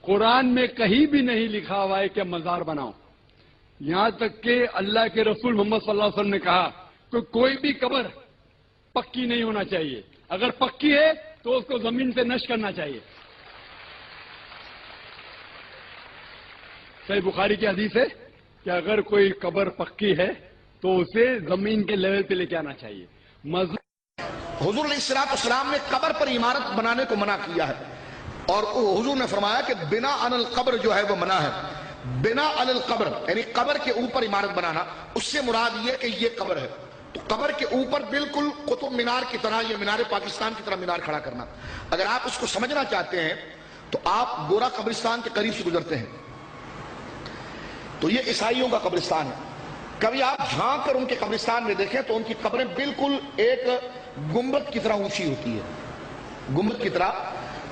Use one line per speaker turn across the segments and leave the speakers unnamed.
قرآن میں کہیں بھی نہیں لکھا ہوا ہے کہ مزار بناؤ. یہاں تک کہ اللہ کے رسول محمد صلی اللہ علیہ وسلم نے کہا کہ کوئی بھی قبر پکی نہیں ہونا چاہیے. اگر پکی ہے تو اس کو زمین سے نشر کرنا چاہیے. صحیح بخاری کی حدیث ہے کہ اگر کوئی قبر پکی ہے تو اسے زمین کے لیول پہ لے کے آنا چاہیے.
حضور علیہ السلام نے قبر پر عمارت بنانے کو منع کیا ہے، اور حضور نے فرمایا کہ بنا علی القبر جو ہے وہ منع ہے. بنا علی القبر یعنی قبر کے اوپر عمارت بنانا، اس سے مراد یہ کہ یہ قبر ہے تو قبر کے اوپر بالکل قطب مینار کی طرح یا مینار پاکستان کی طرح مینار کھڑا کرنا. اگر آپ اس کو سمجھنا چاہتے ہیں تو آپ گورا قبرستان کے قریب سے گزرتے ہیں تو یہ عیسائیوں کا قبرستان ہے. کبھی آپ جھانک کر ان کے قبرستان میں دیکھیں تو ان کی قبریں بالکل ایک گنبد کی طرح اونچی ہوتی ہے. گنبد کی طرح.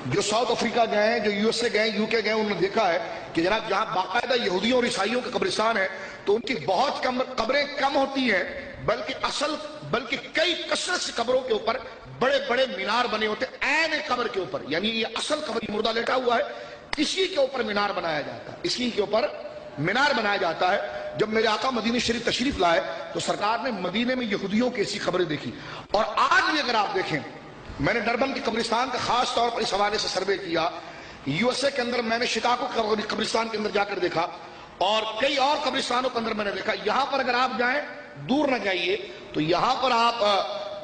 جو ساؤتھ افریقہ گئے ہیں، جو یو ایس اے گئے ہیں، یو کے گئے ہیں، انہوں نے دیکھا ہے کہ جناب جہاں باقاعدہ یہودیوں اور عیسائیوں کا قبرستان ہے تو ان کی بہت قبریں کم ہوتی ہیں، بلکہ کئی کثرت سے قبروں کے اوپر بڑے بڑے مینار بنے ہوتے ہیں عین قبر کے اوپر. یعنی یہ اصل قبر مردہ لیٹا ہوا ہے، اسی کے اوپر مینار بنایا جاتا ہے. اسی کے اوپر مینار بنایا جاتا ہے. جب میرے آقا مدینہ شریف تشریف لائے تو سرکار نے مدینے میں یہودیوں کی ایسی قبریں دیکھی. اور آج بھی اگر آپ دیکھیں، میں نے ڈربن کے قبرستان کا خاص طور پر اس حوالے سے سروے کیا. یو ایس اے کے اندر میں نے شکاگو قبرستان کے اندر جا کر دیکھا اور کئی اور قبرستانوں کے اندر میں نے دیکھا. یہاں پر اگر آپ جائیں، دور نہ جائیے، تو یہاں پر آپ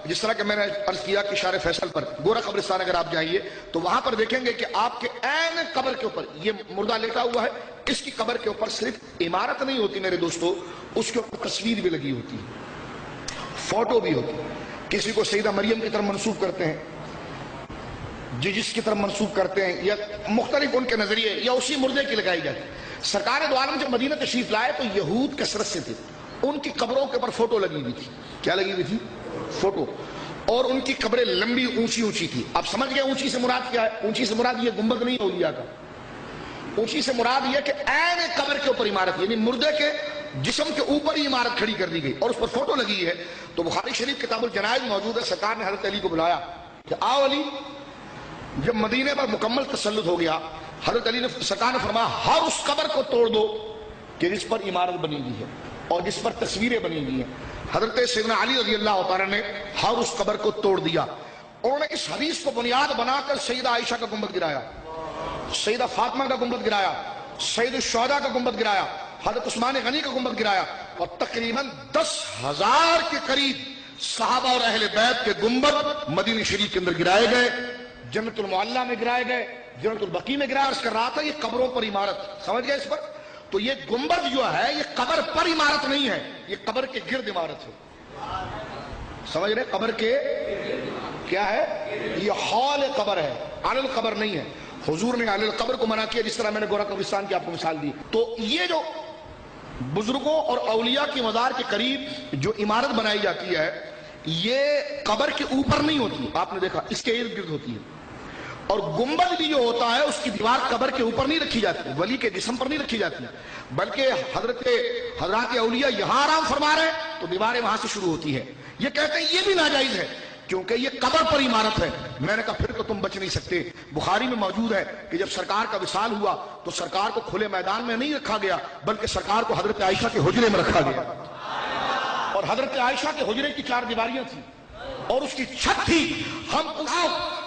جس طرح کہ میں نے عرض کیا کہ شارع فیصل پر گورا قبرستان اگر آپ جائیے تو وہاں پر دیکھیں گے کہ آپ کے عین قبر کے اوپر یہ مردہ لیٹا ہوا ہے. اس کی قبر کے اوپر صرف عمارت نہیں ہوتی میرے دوستو، اس کے اوپر تصویر بھی لگی ہوتی ہے، فوٹو بھی ہوتی ہے. کسی کو سیدہ مریم کی طرف منسوب کرتے ہیں، جس کی طرف منسوب کرتے ہیں، یا مختلف ان کے نظریے، یا اسی مردے کی لگائی جاتی. سرکار دو عالم جب مدینہ تشریف لائے تو یہود کثرت سے تھے، ان کی قبروں کے اوپر فوٹو لگی ہوئی تھی. کیا لگی ہوئی تھی؟ فوٹو. اور ان کی قبریں لمبی اونچی اونچی تھی. آپ سمجھ گئے اونچی سے مراد کیا ہے؟ اونچی سے مراد یہ گنبد نہیں اولیاء کا. اونچی سے مراد یہ کہ عین قبر کے اوپر عمارت، یعنی مردے کے جسم کے اوپر ہی عمارت کھڑی کر دی گئی اور اس پر فوٹو لگی ہے. تو بخاری شریف کتاب الجنائز موجود ہے. سرکار نے حضرت علی کو بلایا کہ آؤ علی. جب مدینے پر مکمل تسلط ہو گیا، حضرت علی نے سرکار نے فرمایا ہر اس قبر کو توڑ دو کہ جس پر عمارت بنی ہوئی ہے اور جس پر تصویریں بنی ہوئی ہیں. حضرت سیدنا علی رضی اللہ تعالیٰ نے ہر اس قبر کو توڑ دیا. انہوں نے اس حدیث کو بنیاد بنا کر سیدہ عائشہ کا گنبد گرایا، سیدہ فاطمہ کا گنبد گرایا، سید الشہداء کا گنبد گرایا، حضرت عثمان غنی کا گنبد گرایا، اور تقریباً 10,000 کے قریب صحابہ اور اہل بیت کے گنبد مدینہ شریف کے اندر گرائے گئے. جنت المعلی میں گرائے گئے، جنت البقیع میں گرایا. عرض کر رہا تھا یہ قبروں پر عمارت. سمجھ گئے اس پر؟ تو یہ گنبد جو ہے یہ قبر پر عمارت نہیں ہے، یہ قبر کے گرد عمارت ہے. سمجھ رہے؟ قبر کے کیا ہے؟ یہ حول قبر ہے، علی القبر نہیں ہے. حضور نے علی القبر کو منع کیا، جس طرح میں نے گورا قبرستان کی آپ کو مثال دی. تو یہ جو بزرگوں اور اولیاء کی مزار کے قریب جو عمارت بنائی جاتی ہے یہ قبر کے اوپر نہیں ہوتی. آپ نے دیکھا اس کے ارد گرد ہوتی ہے. اور گنبد بھی جو ہوتا ہے اس کی دیوار قبر کے اوپر نہیں رکھی جاتی، ولی کے جسم پر نہیں رکھی جاتی، بلکہ حضرات اولیاء یہاں آرام فرما رہے ہیں تو دیواریں وہاں سے شروع ہوتی ہے. یہ کہتے ہیں یہ بھی ناجائز ہے کیونکہ یہ قبر پر عمارت ہے. میں نے کہا پھر تو تم بچ نہیں سکتے. بخاری میں موجود ہے کہ جب سرکار کا وصال ہوا تو سرکار کو کھلے میدان میں نہیں رکھا گیا بلکہ سرکار کو حضرت عائشہ کے حجرے میں رکھا گیا. اور حضرت عائشہ کے حجرے کی 4 دیواریاں تھیں اور اس کی چھت تھی. ہم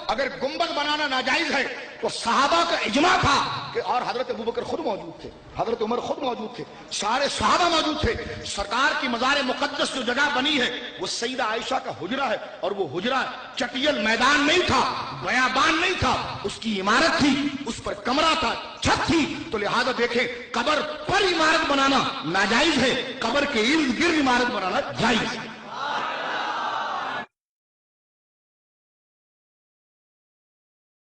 اگر گنبد بنانا ناجائز ہے تو صحابہ کا اجماع تھا کہ، اور حضرت ابوبکر خود موجود تھے، حضرت عمر خود موجود تھے، سارے صحابہ موجود تھے. سرکار کی مزار مقدس جو جگہ بنی ہے وہ سیدہ عائشہ کا حجرہ ہے، اور وہ حجرہ چٹیل میدان نہیں تھا، بیابان نہیں تھا، اس کی عمارت تھی، اس پر کمرہ تھا، چھت تھی. تو لہذا دیکھیں قبر پر عمارت بنانا ناجائز ہے، قبر کے ارد گرد عمارت بنانا جائز ہے.